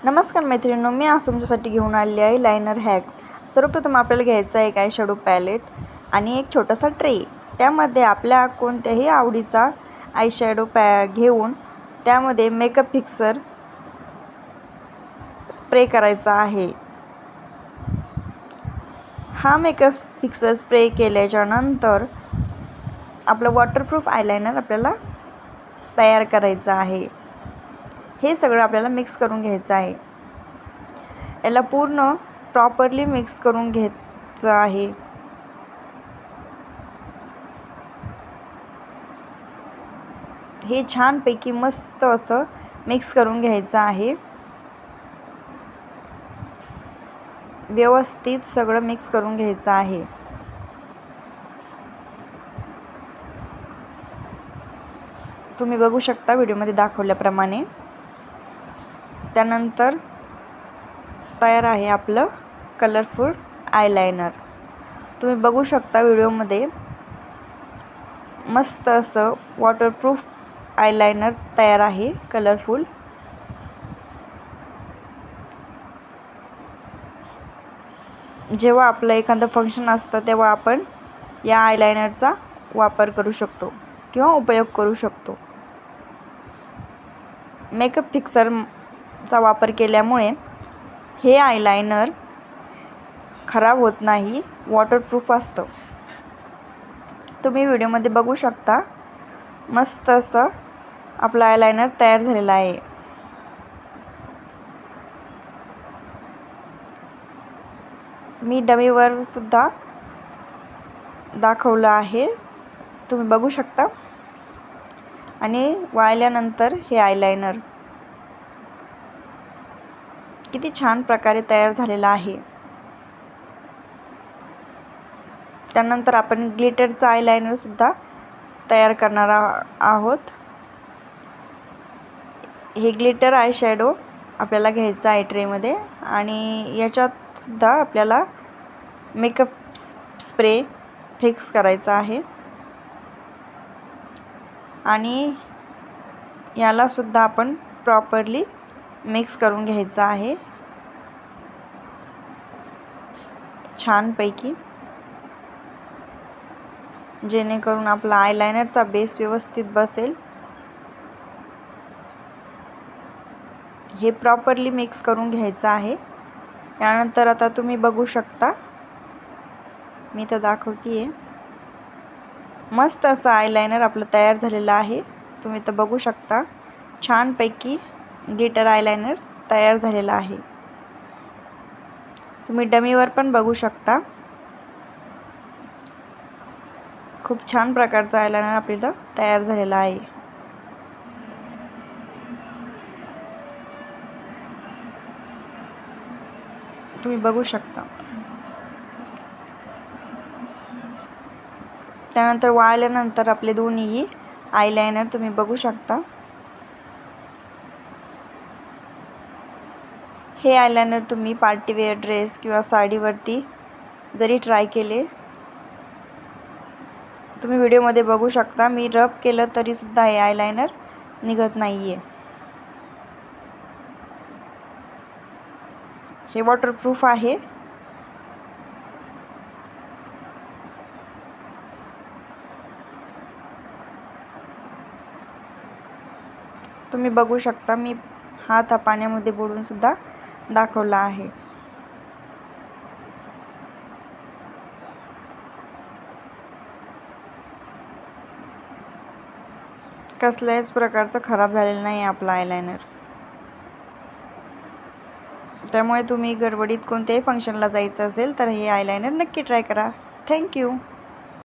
नमस्कार मैत्रिणींनो, मी आज तुमच्यासाठी घेऊन आलेली आहे लायनर हॅक्स. सर्वप्रथम आपल्याला घ्यायचा एक आय शॅडो पॅलेट आणि एक छोटासा ट्रे. त्यामध्ये आपल्या कोणत्याही आवडीचा आय शॅडो घेऊन त्यामध्ये मेकअप फिक्सर स्प्रे करायचा आहे. हा मेकअप फिक्सर स्प्रे केल्याच्या नंतर आपलं वॉटरप्रूफ आयलायनर आपल्याला तयार करायचं आहे. हे सगळं आपल्याला मिक्स करून घ्यायचं आहे. याला पूर्ण प्रॉपरली मिक्स करून घ्यायचं आहे. हे छानपैकी मस्त असं मिक्स करून घ्यायचं आहे. व्यवस्थित सगळं मिक्स करून घ्यायचं आहे. तुम्ही बघू शकता व्हिडिओमध्ये दाखवल्याप्रमाणे. त्यानंतर तयार आहे आपलं कलरफुल आयलायनर. तुम्ही बघू शकता व्हिडिओमध्ये मस्त असं वॉटरप्रूफ आयलायनर तयार आहे कलरफुल. जेव्हा आपलं एखादं फंक्शन असतं तेव्हा आपण या आयलायनरचा वापर करू शकतो किंवा उपयोग करू शकतो. मेकअप फिक्सरचा वापर केल्यामुळे हे आयलायनर खराब होत नाही, वॉटरप्रूफ असतं. तुम्ही व्हिडिओमध्ये बघू शकता मस्त असं आपलं आयलायनर तयार झालेलं आहे. मी डमीवर सुद्धा दाखवलं आहे, तुम्ही बघू शकता. आणि वाळल्यानंतर हे आयलायनर किती छान प्रकारे तयार झालेलं आहे. त्यानंतर आपण ग्लिटरचं आयलायनर सुद्धा तयार करणार आहोत. हे ग्लिटर आय शॅडो आपल्याला घ्यायचं आहे ट्रेमध्ये आणि याच्यात सुद्धा आपल्याला मेकअप स्प्रे फिक्स करायचा आहे. आणि याला सुद्धा आपण प्रॉपरली मिक्स करून घ्यायचं आहे छानपैकी, जेणेकरून आपला आयलायनरचा बेस व्यवस्थित बसेल. हे प्रॉपरली मिक्स करून घ्यायचं आहे. त्यानंतर आता तुम्ही बघू शकता, मी तर दाखवते आहे, मस्त असं आयलायनर आपलं तयार झालेलं आहे. तुम्ही तर बघू शकता छानपैकी ग्लिटर आयलायनर तयार झालेलं आहे. तुम्ही डमीवर पण बघू शकता. खूप छान प्रकारचं आयलायनर आपल्याला तयार झालेलं आहे. तुम्ही बघू शकता. त्यानंतर वाळल्यानंतर आपले दोन्हीही आयलायनर तुम्ही बघू शकता. हे आयलायनर तुम्ही पार्टीवेअर ड्रेस किंवा साडीवरती जरी ट्राय केले, तुम्ही व्हिडिओमध्ये बघू शकता, मी रब केलं तरी सुद्धा हे आयलायनर निघत नाही आहे. हे वॉटरप्रूफ आहे. तुम्ही बघू शकता, मी हात पाण्यामध्ये बुडवून सुद्धा दाखवला आहे. कसल्याच प्रकारचं खराब झालेलं नाही आपलं आयलायनर. त्यामुळे तुम्ही गडबडीत कोणत्याही फंक्शनला जायचं असेल तर हे आयलायनर नक्की ट्राय करा. थँक्यू.